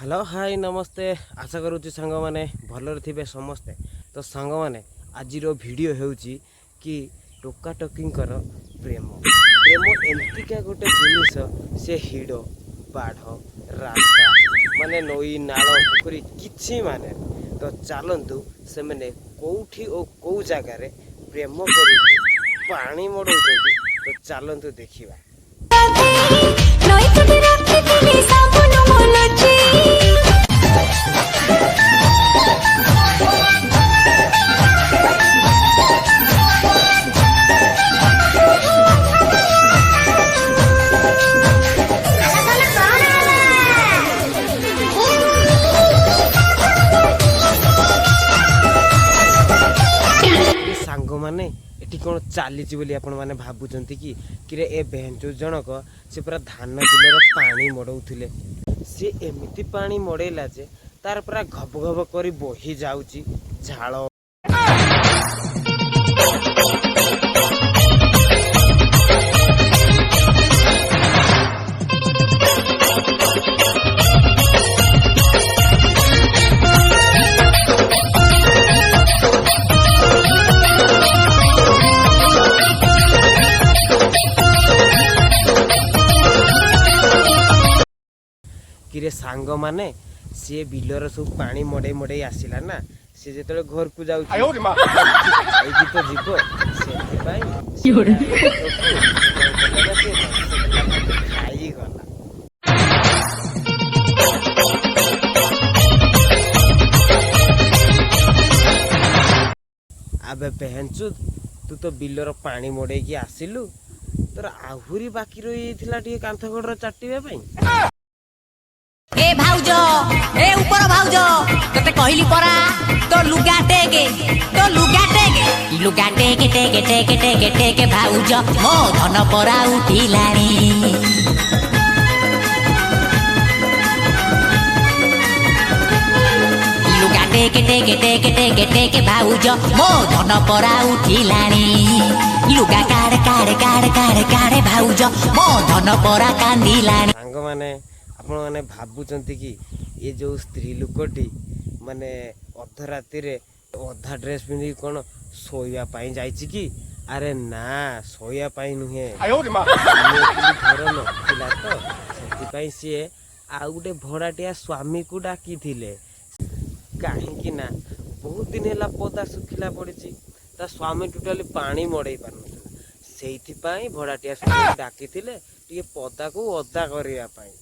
Hello hi नमस्ते आशा करुच्ची सांग मैंने भलरे थे समस्ते। तो सांग मैंने आज वीडियो होउची कि टोका टोकींकर प्रेम प्रेम एमतीका गोटे जिनिस से हिड़ बाढ़ रास्ता माने नई नाल पोखरी किछि माने। तो चलतु से मैंने कौठी और कौ जगार प्रेम कर पानी मड़ाउछन्ति। तो चलतु देखिबा। सांग माने एटी कौन चली आपण मैंने भावुंट कि रे ए भेंचु जनक से पूरा धान बिलर पानी मड़ाउले सी एमती पानी मड़ेला जे तार पूरा घब घब कर बही जाउची झाड़। कि सांग माने सी बिलर सब पानी मड़े मड़े आसला ना सी जो घर को जाऊँ तो जीव खाई गला। आबे बेहनचु तू तो बिलर पानी मड़े की आसिलु तोर आहुरी बाकी रही कांथगढ़ चाटिबा। ए भाउजो ए ऊपर भाउजो तते कहली परा तो लुगा टेके टेके भाउजो मो धन परा उठिलानी। लुगा टेके भाउजो मो धन परा उठिलानी। लुगा काड़े भाउजो मो धन परा कांदिलानी। सांग माने आपण मैंने भावुंट कि ये जो स्त्री लोकटी माने अध राति अधा ड्रेस पिंधि कौन शोवाई जाइए कि अरे ना शोवाई नुहे घर नथिला तो सी आउ गोटे भड़ाटिया स्वामी को डाकी कहीं ना बहुत दिन है पदा सुखिला पड़ी ता स्वामी टोटाली पानी मड़े पार से भड़ाटिया स्वामी डाकी पदा को अदा करने।